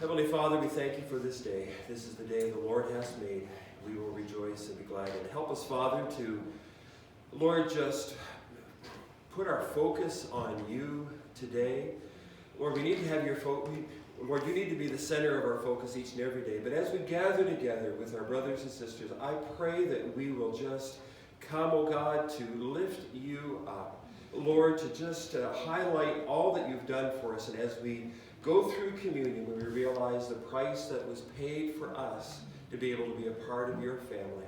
Heavenly Father, we thank you for this day. This is the day the Lord has made. We will rejoice and be glad in it. Help us, Father, to, Lord, just put our focus on you today. Lord, we need to have your focus. Lord, you need to be the center of our focus each and every day. But as we gather together with our brothers and sisters, I pray that we will just come, oh God, to lift you up. Lord, to just highlight all that you've done for us. And as we go through communion, when we realize the price that was paid for us to be able to be a part of your family.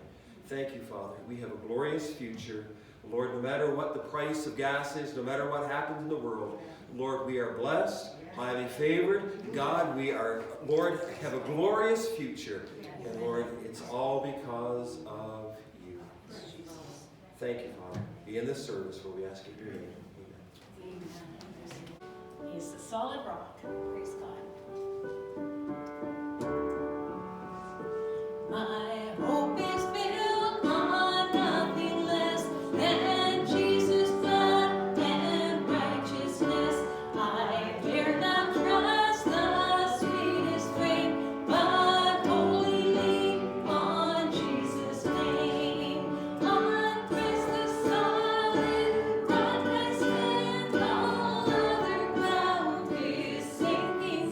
Thank you, Father. We have a glorious future. Lord, no matter what the price of gas is, no matter what happens in the world, Lord, we are blessed, highly favored. God, we are, Lord, have a glorious future. And Lord, it's all because of you. Thank you, Father. Be in this service where we ask you your name. Amen. He is the solid rock. Praise God. My hope is built on nothing less than Jesus' blood and righteousness. I dare not trust the sweetest frame, but wholly lean on Jesus' name. On Christ the solid rock I stand, all other ground is sinking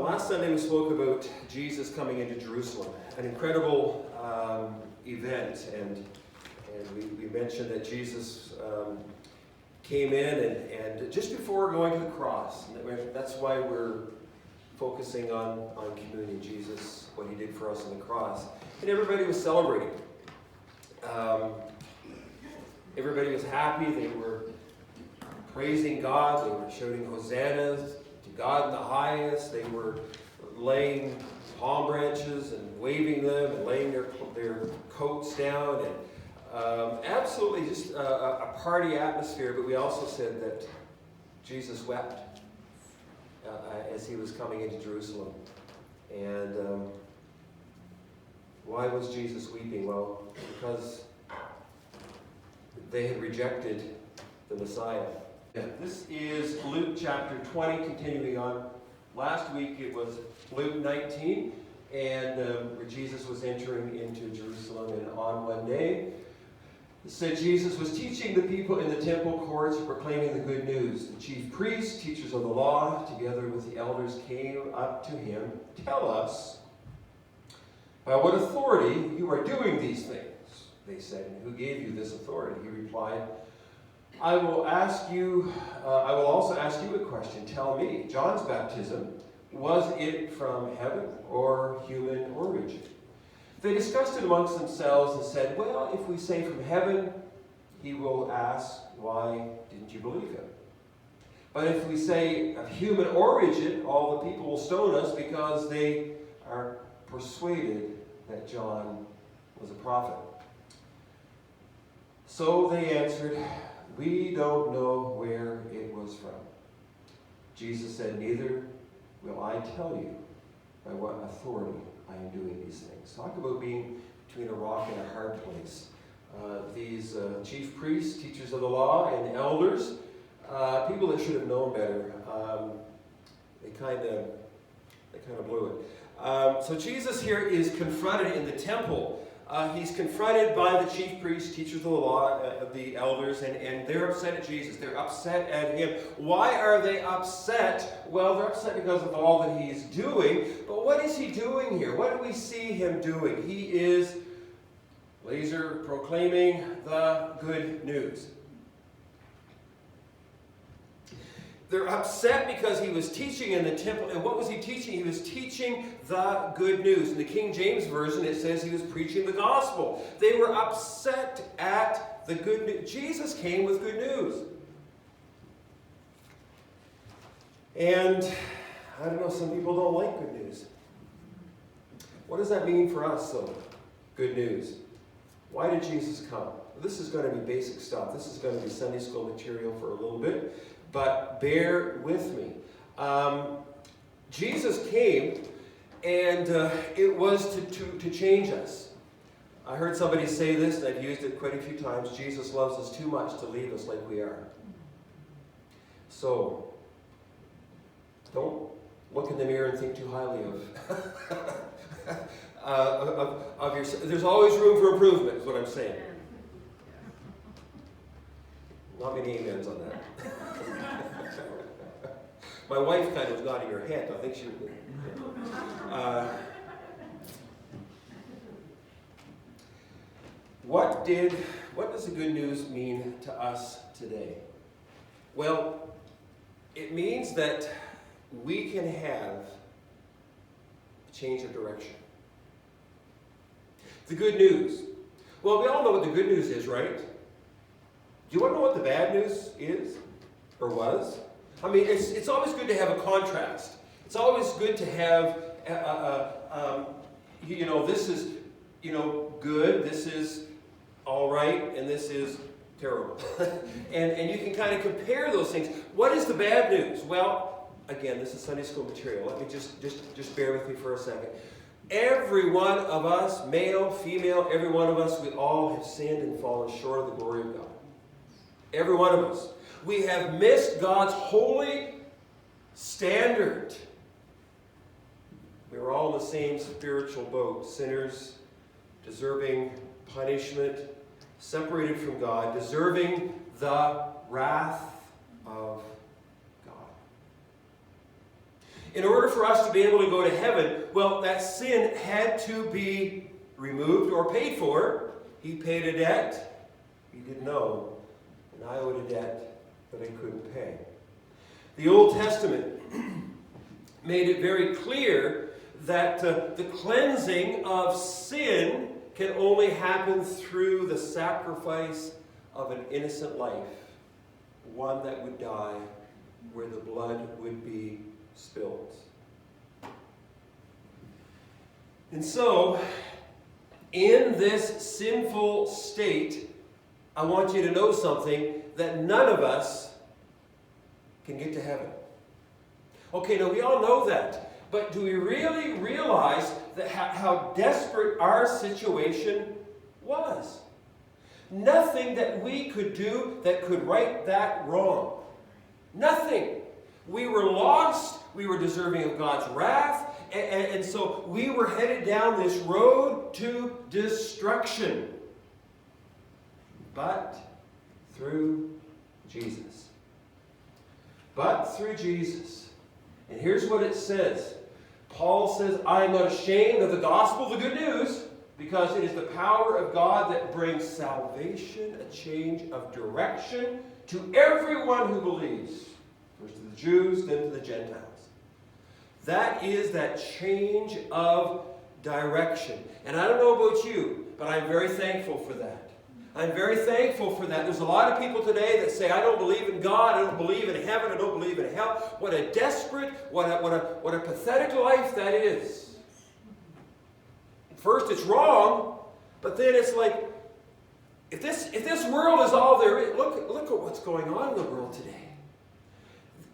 Last Sunday we spoke about Jesus coming into Jerusalem, an incredible event, and we mentioned that Jesus came in and just before going to the cross, and that's why we're focusing on communion, Jesus, what he did for us on the cross, and everybody was celebrating. Everybody was happy. They were praising God. They were shouting hosannas to God in the highest. They were laying palm branches and waving them and laying their coats down, and absolutely just a party atmosphere. But we also said that Jesus wept as he was coming into Jerusalem. And why was Jesus weeping? Well, because they had rejected the Messiah. This is Luke chapter 20, continuing on. Last week it was Luke 19, and where Jesus was entering into Jerusalem, and on one day, it said Jesus was teaching the people in the temple courts, proclaiming the good news. The chief priests, teachers of the law, together with the elders, came up to him. Tell us, by what authority you are doing these things? They said. Who gave you this authority? He replied, I will also ask you a question. Tell me, John's baptism, was it from heaven or human origin? They discussed it amongst themselves and said, well, if we say from heaven, he will ask, why didn't you believe him? But if we say of human origin, all the people will stone us because they are persuaded that John was a prophet. So they answered, we don't know where it was from. Jesus said, neither will I tell you by what authority I am doing these things. Talk about being between a rock and a hard place. These chief priests, teachers of the law, and elders, people that should have known better, they kind of blew it. So Jesus here is confronted in the temple. He's confronted by the chief priests, teachers of the law, the elders, and they're upset at Jesus. They're upset at him. Why are they upset? Well, they're upset because of all that he's doing. But what is he doing here? What do we see him doing? He is laser proclaiming the good news. They're upset because he was teaching in the temple. And what was he teaching? He was teaching the good news. In the King James Version, it says he was preaching the gospel. They were upset at the good news. Jesus came with good news. And I don't know, some people don't like good news. What does that mean for us, though? Good news. Why did Jesus come? This is going to be basic stuff. This is going to be Sunday school material for a little bit. But bear with me. Jesus came, and it was to change us. I heard somebody say this, and I've used it quite a few times. Jesus loves us too much to leave us like we are. So, don't look in the mirror and think too highly of yourself. There's always room for improvement, is what I'm saying. Not many amens on that. My wife kind of was nodding her head. I think she would. What does the good news mean to us today? Well, it means that we can have a change of direction. The good news. Well, we all know what the good news is, right? Do you want to know what the bad news is? Or was? I mean, it's always good to have a contrast. It's always good to have, this is, good, this is all right, and this is terrible. and you can kind of compare those things. What is the bad news? Well, again, this is Sunday school material. Let me just bear with me for a second. Every one of us, male, female, every one of us, we all have sinned and fallen short of the glory of God. Every one of us. We have missed God's holy standard. We're all in the same spiritual boat. Sinners, deserving punishment, separated from God, deserving the wrath of God. In order for us to be able to go to heaven, well, that sin had to be removed or paid for. He paid a debt he didn't know, and I owed a debt that I couldn't pay. The Old Testament made it very clear that the cleansing of sin can only happen through the sacrifice of an innocent life, one that would die where the blood would be spilled. And so, in this sinful state, I want you to know something, that none of us can get to heaven. Okay, now we all know that. But do we really realize that how desperate our situation was? Nothing that we could do that could right that wrong. Nothing. We were lost. We were deserving of God's wrath. And so we were headed down this road to destruction. But through Jesus. But through Jesus. And here's what it says. Paul says, I am not ashamed of the gospel, the good news, because it is the power of God that brings salvation, a change of direction to everyone who believes. First to the Jews, then to the Gentiles. That is that change of direction. And I don't know about you, but I'm very thankful for that. I'm very thankful for that. There's a lot of people today that say, I don't believe in God, I don't believe in heaven, I don't believe in hell. What a desperate, what a pathetic life that is. First, it's wrong, but then it's like, if this world is all there is, look at what's going on in the world today.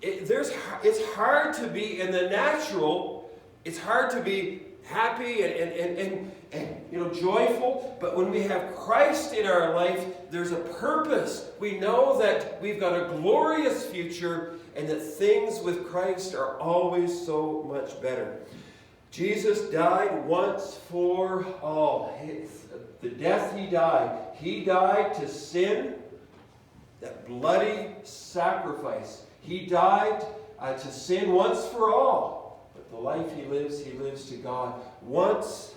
It's hard to be in the natural, it's hard to be happy and joyful, but when we have Christ in our life, there's a purpose. We know that we've got a glorious future and that things with Christ are always so much better. Jesus died once for all. The death he died to sin, that bloody sacrifice. He died to sin once for all. The life he lives to God once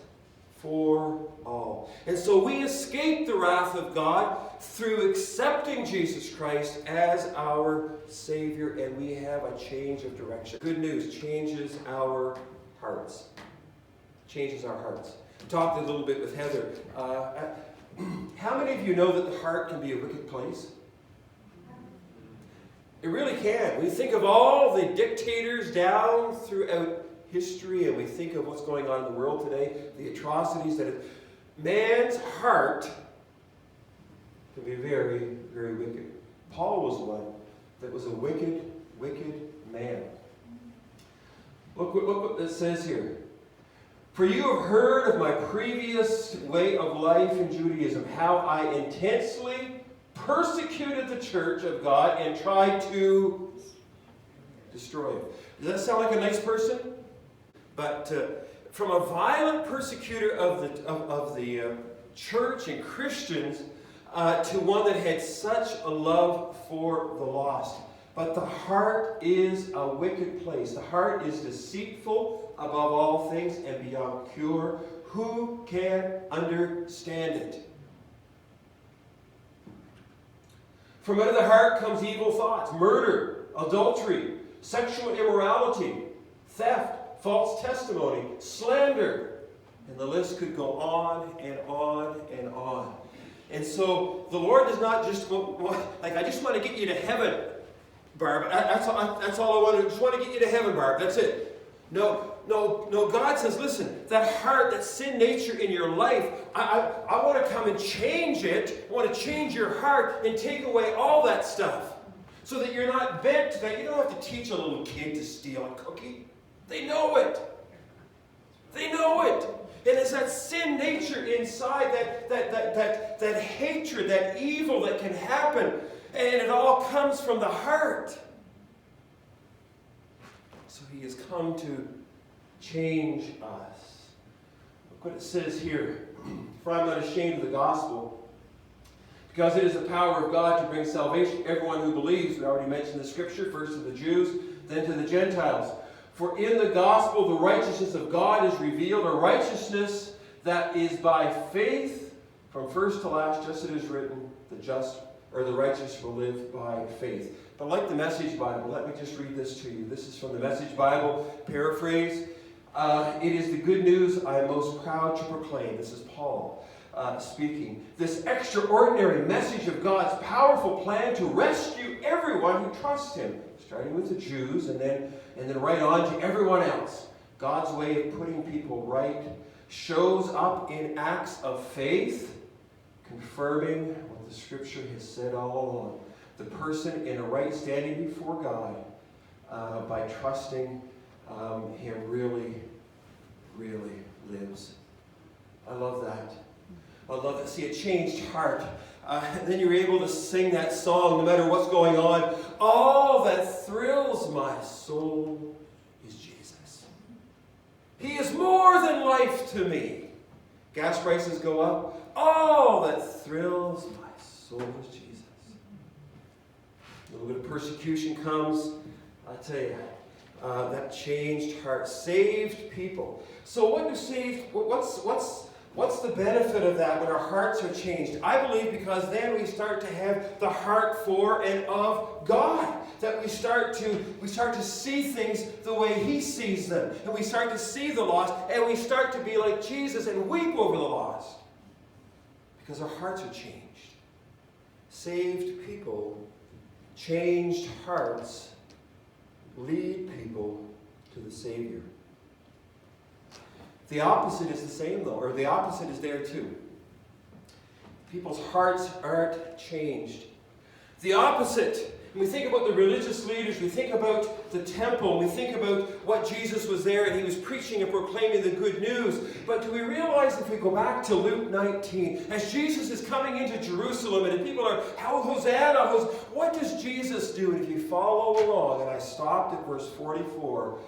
for all. And so we escape the wrath of God through accepting Jesus Christ as our Savior, and we have a change of direction. Good news changes our hearts. Changes our hearts. I talked a little bit with Heather. How many of you know that the heart can be a wicked place? It really can. We think of all the dictators down throughout history, and we think of what's going on in the world today, the atrocities that man's heart can be very, very wicked. Paul was one that was a wicked, wicked man. Look what it says here. For you have heard of my previous way of life in Judaism, how I intensely persecuted the church of God and tried to destroy it. Does that sound like a nice person? But from a violent persecutor of the church and Christians to one that had such a love for the lost. But the heart is a wicked place. The heart is deceitful above all things and beyond cure. Who can understand it? From out of the heart comes evil thoughts, murder, adultery, sexual immorality, theft, false testimony, slander. And the list could go on and on and on. And so the Lord does not just go, like, I just want to get you to heaven, Barb. That's all I want to do. Just want to get you to heaven, Barb. That's it. No, God says, listen, that heart, that sin nature in your life, I want to come and change it. I want to change your heart and take away all that stuff so that you're not bent to that. You don't have to teach a little kid to steal a cookie. They know it. They know it. And it's that sin nature inside, that hatred, that evil that can happen. And it all comes from the heart. So he has come to change us. Look what it says here. For I am not ashamed of the gospel, because it is the power of God to bring salvation to everyone who believes. We already mentioned the scripture, first to the Jews, then to the Gentiles. For in the gospel the righteousness of God is revealed, a righteousness that is by faith from first to last, just as it is written, the just or the righteous will live by faith. But like the Message Bible, let me just read this to you. This is from the Message Bible, paraphrase. It is the good news I am most proud to proclaim. This is Paul speaking. This extraordinary message of God's powerful plan to rescue everyone who trusts Him, starting with the Jews and then right on to everyone else. God's way of putting people right shows up in acts of faith, confirming what the Scripture has said all along. The person in a right standing before God by trusting Him really, really lives. I love that. I love that. See, a changed heart. Then you're able to sing that song no matter what's going on. All that thrills my soul is Jesus. He is more than life to me. Gas prices go up. All that thrills my soul is Jesus. A little bit of persecution comes. I tell you, that changed heart, saved people. So what do saved? What's the benefit of that when our hearts are changed? I believe because then we start to have the heart for and of God. That we start to see things the way He sees them, and we start to see the lost, and we start to be like Jesus and weep over the lost because our hearts are changed. Saved people, changed hearts lead people to the Savior. The opposite is the same, though, or the opposite is there too. People's hearts aren't changed. The opposite, when we think about the religious leaders, we think about the temple, we think about what Jesus was there and He was preaching and proclaiming the good news. But do we realize if we go back to Luke 19, as Jesus is coming into Jerusalem and people are, Hosanna, what does Jesus do? And if you follow along, and I stopped at verse 44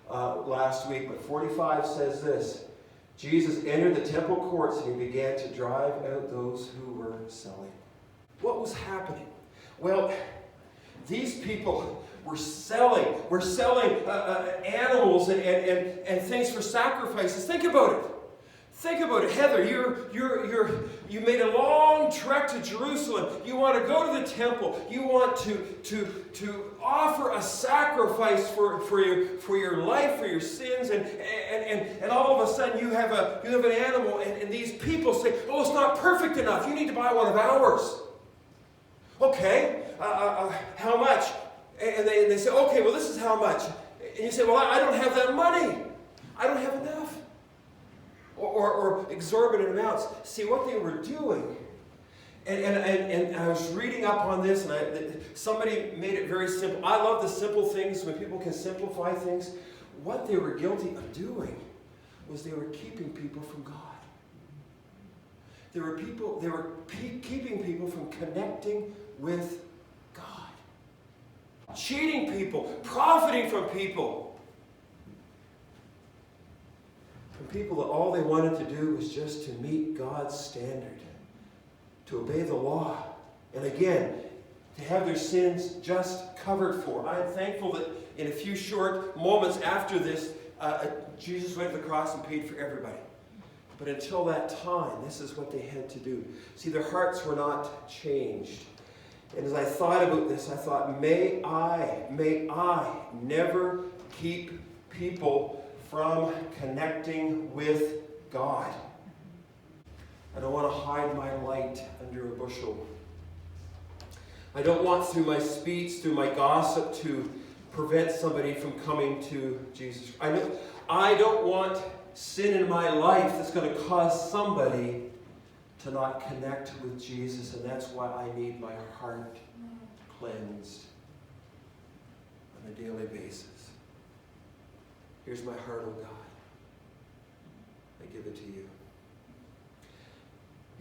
last week, but 45 says this: Jesus entered the temple courts and He began to drive out those who were selling. What was happening? Well, these people were selling animals and things for sacrifices. Think about it. Think about it, Heather. You made a long trek to Jerusalem. You want to go to the temple. You want to offer a sacrifice for your life, for your sins, and all of a sudden you have an animal, and these people say, "Oh, it's not perfect enough. You need to buy one of ours." Okay, how much? And they say, "Okay, well, this is how much." And you say, "Well, I don't have that money. I don't have enough." Or exorbitant amounts. See what they were doing. And I was reading up on this, and somebody made it very simple. I love the simple things when people can simplify things. What they were guilty of doing was they were keeping people from God. They were keeping people from connecting with God. Cheating people, profiting from people. From people that all they wanted to do was just to meet God's standard, to obey the law, and again, to have their sins just covered for. I am thankful that in a few short moments after this, Jesus went to the cross and paid for everybody. But until that time, this is what they had to do. See, their hearts were not changed. And as I thought about this, I thought, may I never keep people from connecting with God. I don't want to hide my light under a bushel. I don't want through my speech, through my gossip, to prevent somebody from coming to Jesus. I don't want sin in my life that's going to cause somebody to not connect with Jesus, and that's why I need my heart cleansed on a daily basis. Here's my heart, oh God. I give it to you.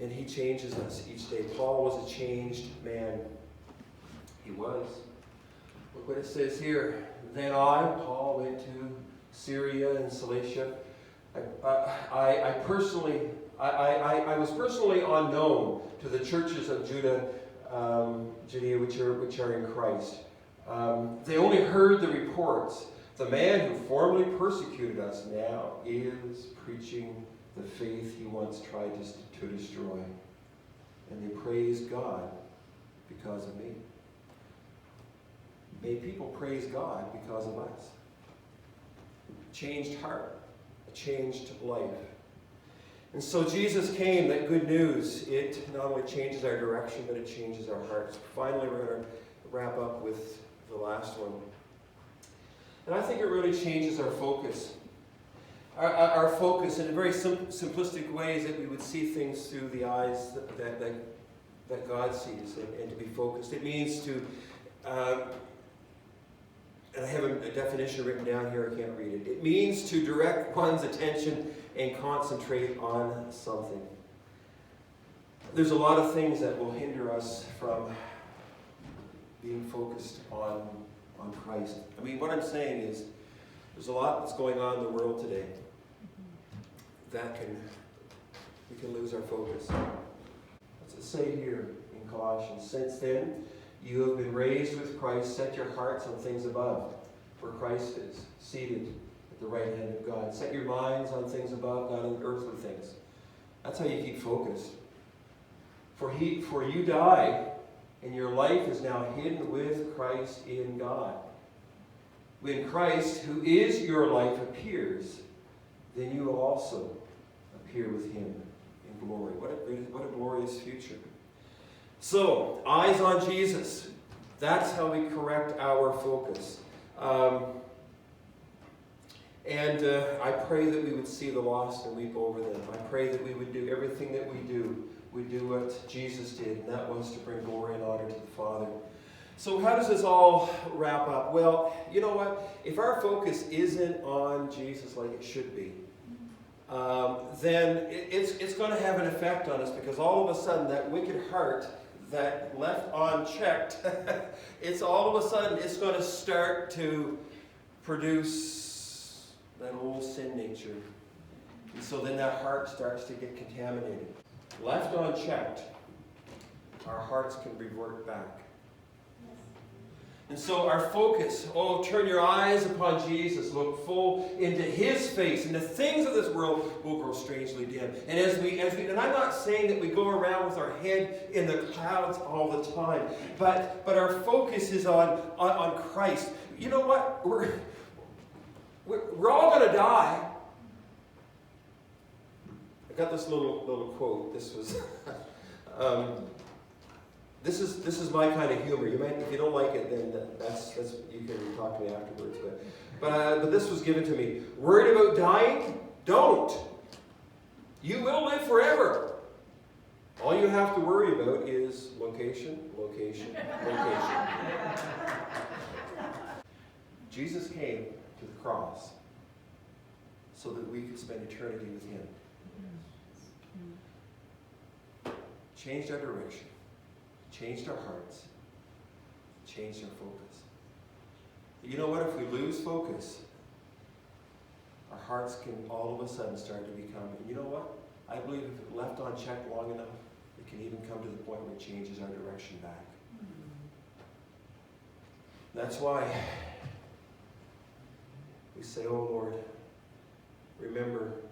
And He changes us each day. Paul was a changed man. He was. Look what it says here. Then I, Paul, went to Syria and Cilicia. I was personally unknown to the churches of Judea, which are in Christ. They only heard the reports. The man who formerly persecuted us now is preaching the faith he once tried to destroy. And they praise God because of me. May people praise God because of us. Changed heart, a changed life. And so Jesus came, that good news. It not only changes our direction, but it changes our hearts. Finally, we're going to wrap up with the last one. And I think it really changes our focus. Our focus in a very simplistic ways, that we would see things through the eyes that God sees, and to be focused. It means to, and I have a definition written down here, I can't read it. It means to direct one's attention and concentrate on something. There's a lot of things that will hinder us from being focused on Christ. I mean, what I'm saying is, there's a lot that's going on in the world today that we can lose our focus. What's it say here in Colossians? Since then, you have been raised with Christ. Set your hearts on things above, where Christ is, seated at the right hand of God. Set your minds on things above, not on earthly things. That's how you keep focused. For you died, and your life is now hidden with Christ in God. When Christ, who is your life, appears, then you will also appear with him in glory. What a glorious future. So, eyes on Jesus. That's how we correct our focus. I pray that we would see the lost and weep over them. I pray that we would do everything that we do. We do what Jesus did, and that was to bring glory and honor to the Father. So how does this all wrap up? Well, you know what? If our focus isn't on Jesus like it should be, then it's going to have an effect on us, because all of a sudden that wicked heart that left unchecked, it's all of a sudden it's going to start to produce that old sin nature. And so then that heart starts to get contaminated. Left unchecked, our hearts can revert back. And so our focus, turn your eyes upon Jesus, look full into his face, and the things of this world will grow strangely dim. And and I'm not saying that we go around with our head in the clouds all the time, but our focus is on Christ. You know what? We're all going to die. I got this little quote. This was this is my kind of humor. You might, if you don't like it, then that's you can talk to me afterwards. But this was given to me. Worried about dying? Don't. You will live forever. All you have to worry about is location, location, location. Jesus came to the cross so that we could spend eternity with him. Changed our direction, changed our hearts, changed our focus. You know what? If we lose focus, our hearts can all of a sudden start to become, and you know what? I believe if it left unchecked long enough, it can even come to the point where it changes our direction back. That's why we say, oh Lord, remember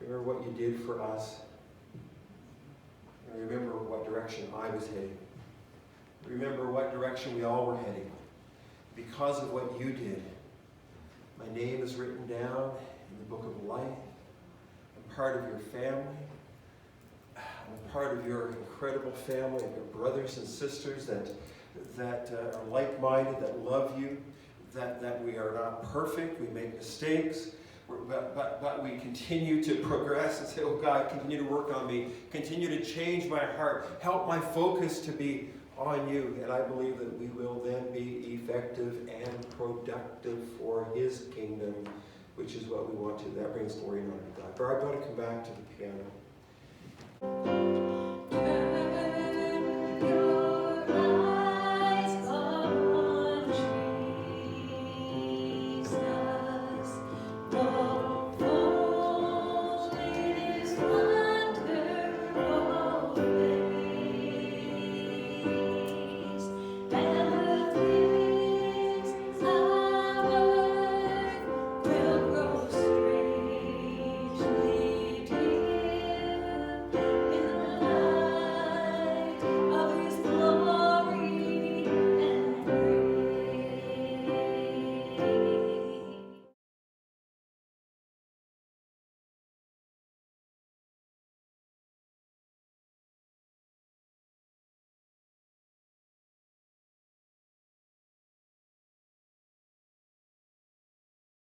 what you did for us. And remember what direction I was heading. Remember what direction we all were heading. Because of what you did, my name is written down in the book of life. I'm part of your family. I'm part of your incredible family of your brothers and sisters that are like-minded, that love you, that we are not perfect, we make mistakes, but we continue to progress and say, oh God, continue to work on me, continue to change my heart, help my focus to be on you. And I believe that we will then be effective and productive for his kingdom, which is what we want to. That brings glory and honor to God. But I'm going to come back to the piano.